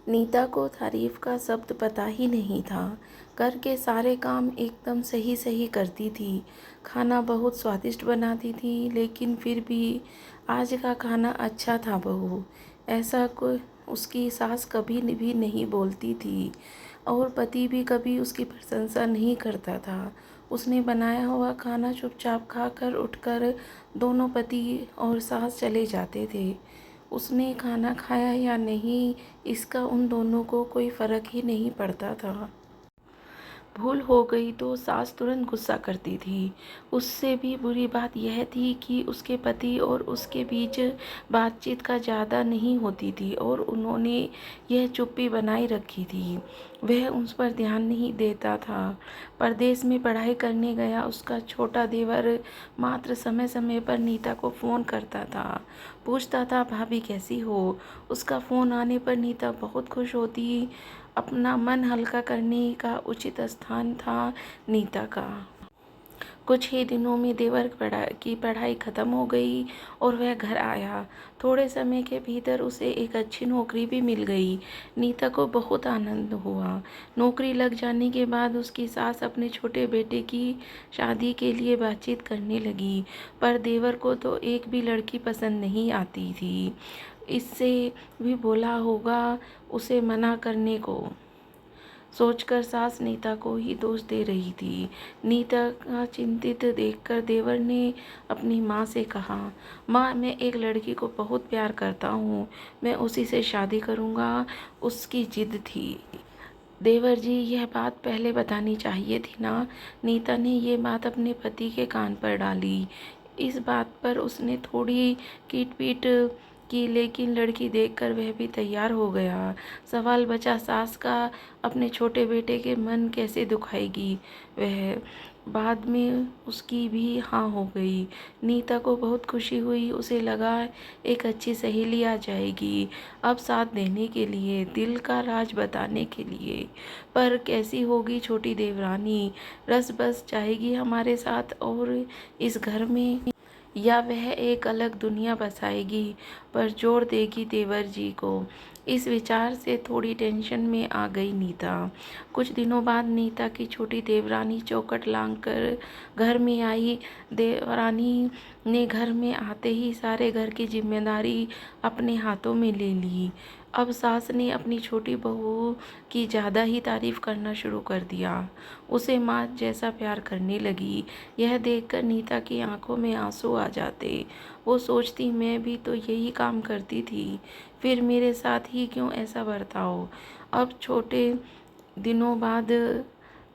नीता को तारीफ का शब्द पता ही नहीं था। घर के सारे काम एकदम सही सही करती थी। खाना बहुत स्वादिष्ट बनाती थी, लेकिन फिर भी आज का खाना अच्छा था बहू, ऐसा कोई उसकी सास कभी भी नहीं बोलती थी। और पति भी कभी उसकी प्रशंसा नहीं करता था। उसने बनाया हुआ खाना चुपचाप खाकर उठकर दोनों पति और सास चले जाते थे। उसने खाना खाया या नहीं, इसका उन दोनों को कोई फ़र्क ही नहीं पड़ता था। भूल हो गई तो सास तुरंत गुस्सा करती थी। उससे भी बुरी बात यह थी कि उसके पति और उसके बीच बातचीत का ज़्यादा नहीं होती थी और उन्होंने यह चुप्पी बनाए रखी थी। वह उस पर ध्यान नहीं देता था। परदेश में पढ़ाई करने गया उसका छोटा देवर मात्र समय समय पर नीता को फ़ोन करता था। पूछता था, भाभी कैसी हो। उसका फ़ोन आने पर नीता बहुत खुश होती। अपना मन हल्का करने का उचित स्थान था नीता का। कुछ ही दिनों में देवर की पढ़ाई खत्म हो गई और वह घर आया। थोड़े समय के भीतर उसे एक अच्छी नौकरी भी मिल गई। नीता को बहुत आनंद हुआ। नौकरी लग जाने के बाद उसकी सास अपने छोटे बेटे की शादी के लिए बातचीत करने लगी, पर देवर को तो एक भी लड़की पसंद नहीं आती थी। इससे भी बोला होगा उसे मना करने को सोचकर सास नीता को ही दोष दे रही थी। नीता का चिंतित देखकर देवर ने अपनी माँ से कहा, माँ मैं एक लड़की को बहुत प्यार करता हूँ, मैं उसी से शादी करूँगा। उसकी जिद थी। देवर जी, यह बात पहले बतानी चाहिए थी ना। नीता ने ये बात अपने पति के कान पर डाली। इस बात पर उसने थोड़ी कीट-पीट की, लेकिन लड़की देखकर वह भी तैयार हो गया। सवाल बचा सास का, अपने छोटे बेटे के मन कैसे दुखाएगी वह। बाद में उसकी भी हाँ हो गई। नीता को बहुत खुशी हुई। उसे लगा एक अच्छी सहेली आ जाएगी, अब साथ देने के लिए, दिल का राज बताने के लिए। पर कैसी होगी छोटी देवरानी, रस बस जाएगी हमारे साथ और इस घर में, या वह एक अलग दुनिया बसाएगी पर जोड़ देगी देवर जी को। इस विचार से थोड़ी टेंशन में आ गई नीता। कुछ दिनों बाद नीता की छोटी देवरानी चौखट लांघ कर घर में आई। देवरानी ने घर में आते ही सारे घर की जिम्मेदारी अपने हाथों में ले ली। अब सास ने अपनी छोटी बहू की ज़्यादा ही तारीफ करना शुरू कर दिया। उसे माँ जैसा प्यार करने लगी। यह देखकर नीता की आंखों में आंसू आ जाते। वो सोचती, मैं भी तो यही काम करती थी, फिर मेरे साथ ही क्यों ऐसा बर्ताव। अब छोटे दिनों बाद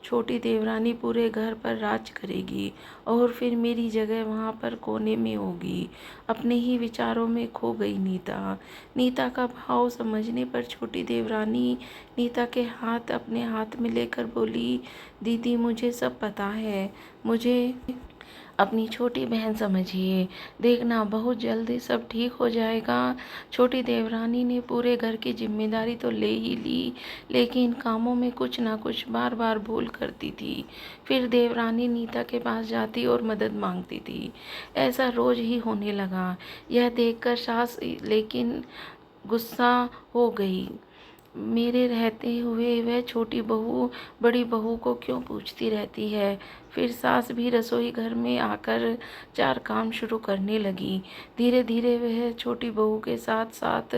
छोटी देवरानी पूरे घर पर राज करेगी और फिर मेरी जगह वहाँ पर कोने में होगी। अपने ही विचारों में खो गई नीता। नीता का भाव समझने पर छोटी देवरानी नीता के हाथ अपने हाथ में लेकर बोली, दीदी मुझे सब पता है, मुझे अपनी छोटी बहन समझिए। देखना बहुत जल्दी सब ठीक हो जाएगा। छोटी देवरानी ने पूरे घर की जिम्मेदारी तो ले ही ली, लेकिन कामों में कुछ ना कुछ बार बार भूल करती थी। फिर देवरानी नीता के पास जाती और मदद मांगती थी। ऐसा रोज ही होने लगा। यह देखकर सास लेकिन गुस्सा हो गई। मेरे रहते हुए वह छोटी बहू बड़ी बहू को क्यों पूछती रहती है। फिर सास भी रसोई घर में आकर चार काम शुरू करने लगी। धीरे धीरे वह छोटी बहू के साथ साथ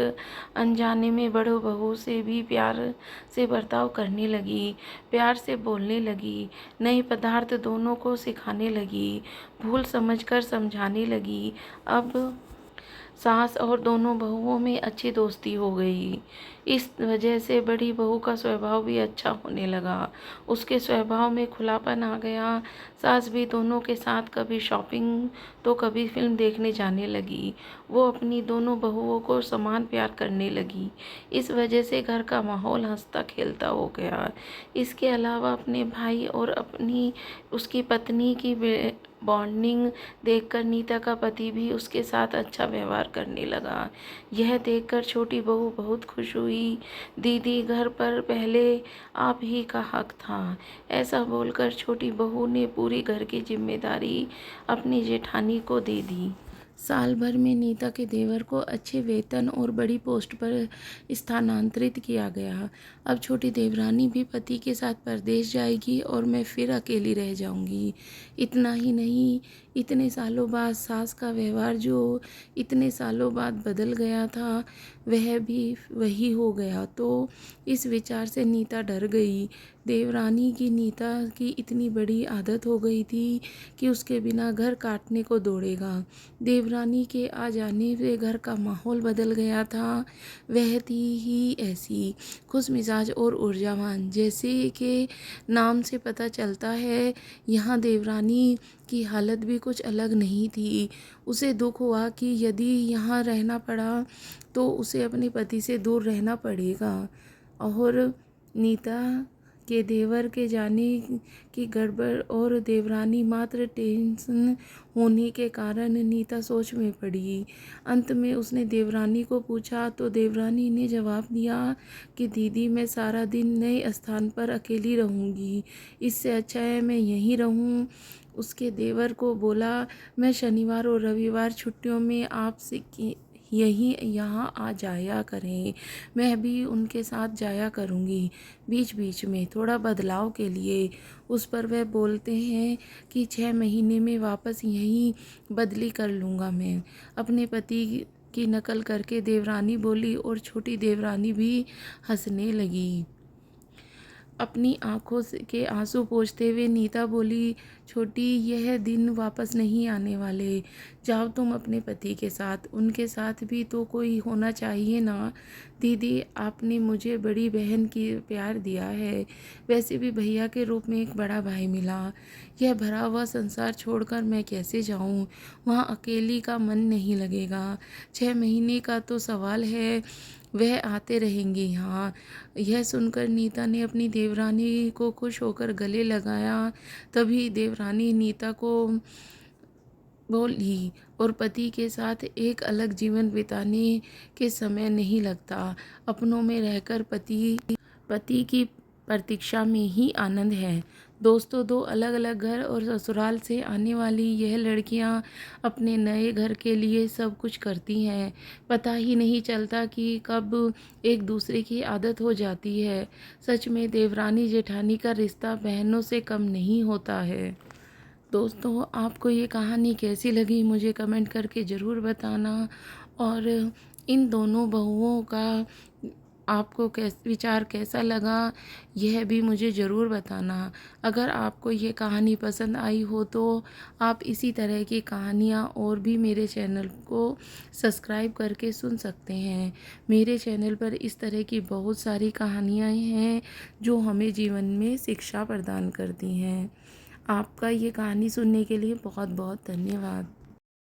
अनजाने में बड़ो बहू से भी प्यार से बर्ताव करने लगी, प्यार से बोलने लगी, नए पदार्थ दोनों को सिखाने लगी, भूल समझकर समझाने लगी। अब सास और दोनों बहुओं में अच्छी दोस्ती हो गई। इस वजह से बड़ी बहू का स्वभाव भी अच्छा होने लगा। उसके स्वभाव में खुलापन आ गया। सास भी दोनों के साथ कभी शॉपिंग तो कभी फिल्म देखने जाने लगी। वो अपनी दोनों बहुओं को समान प्यार करने लगी। इस वजह से घर का माहौल हंसता खेलता हो गया। इसके अलावा अपने भाई और अपनी उसकी पत्नी की बॉन्डिंग देखकर नीता का पति भी उसके साथ अच्छा व्यवहार करने लगा। यह देखकर छोटी बहू बहुत खुश हुई। दीदी घर पर पहले आप ही का हक था। ऐसा बोलकर छोटी बहू ने पूरी घर की जिम्मेदारी अपनी जेठानी को दे दी। साल भर में नीता के देवर को अच्छे वेतन और बड़ी पोस्ट पर स्थानांतरित किया गया। अब छोटी देवरानी भी पति के साथ परदेश जाएगी और मैं फिर अकेली रह जाऊंगी। इतना ही नहीं, इतने सालों बाद सास का व्यवहार जो इतने सालों बाद बदल गया था, वह भी वही हो गया। तो इस विचार से नीता डर गई। देवरानी की नीता की इतनी बड़ी आदत हो गई थी कि उसके बिना घर काटने को दौड़ेगा। देवरानी के आ जाने से घर का माहौल बदल गया था। वह थी ही ऐसी खुश मिजाज और ऊर्जावान, जैसे कि नाम से पता चलता है। यहाँ देवरानी की हालत भी कुछ अलग नहीं थी। उसे दुख हुआ कि यदि यहाँ रहना पड़ा तो उसे अपने पति से दूर रहना पड़ेगा। और नीता के देवर के जाने की गड़बड़ और देवरानी मात्र टेंशन होने के कारण नीता सोच में पड़ी। अंत में उसने देवरानी को पूछा तो देवरानी ने जवाब दिया कि दीदी, मैं सारा दिन नए स्थान पर अकेली रहूँगी, इससे अच्छा है मैं यहीं रहूँ। उसके देवर को बोला, मैं शनिवार और रविवार छुट्टियों में आपसे यहीं यहाँ आ जाया करें, मैं भी उनके साथ जाया करूँगी बीच बीच में थोड़ा बदलाव के लिए। उस पर वह बोलते हैं कि 6 महीने में वापस यहीं बदली कर लूँगा मैं। अपने पति की नकल करके देवरानी बोली और छोटी देवरानी भी हंसने लगी। अपनी आंखों के आंसू पोंछते हुए नीता बोली, छोटी, यह दिन वापस नहीं आने वाले। जाओ तुम अपने पति के साथ, उनके साथ भी तो कोई होना चाहिए ना। दीदी, आपने मुझे बड़ी बहन की प्यार दिया है, वैसे भी भैया के रूप में एक बड़ा भाई मिला। यह भरा हुआ संसार छोड़कर मैं कैसे जाऊं? वहाँ अकेली का मन नहीं लगेगा। 6 महीने का तो सवाल है, वह आते रहेंगे यहाँ। यह सुनकर नीता ने अपनी देवरानी को खुश होकर गले लगाया। तभी देवरानी नीता को बोली, और पति के साथ एक अलग जीवन बिताने के समय नहीं लगता। अपनों में रहकर पति की प्रतीक्षा में ही आनंद है। दोस्तों, 2 अलग अलग घर और ससुराल से आने वाली यह लड़कियां अपने नए घर के लिए सब कुछ करती हैं। पता ही नहीं चलता कि कब एक दूसरे की आदत हो जाती है। सच में देवरानी जेठानी का रिश्ता बहनों से कम नहीं होता है। दोस्तों, आपको ये कहानी कैसी लगी मुझे कमेंट करके ज़रूर बताना। और इन दोनों बहुओं का आपको विचार कैसा लगा, यह भी मुझे ज़रूर बताना। अगर आपको ये कहानी पसंद आई हो तो आप इसी तरह की कहानियाँ और भी मेरे चैनल को सब्सक्राइब करके सुन सकते हैं। मेरे चैनल पर इस तरह की बहुत सारी कहानियाँ हैं जो हमें जीवन में शिक्षा प्रदान करती हैं। आपका ये कहानी सुनने के लिए बहुत बहुत धन्यवाद।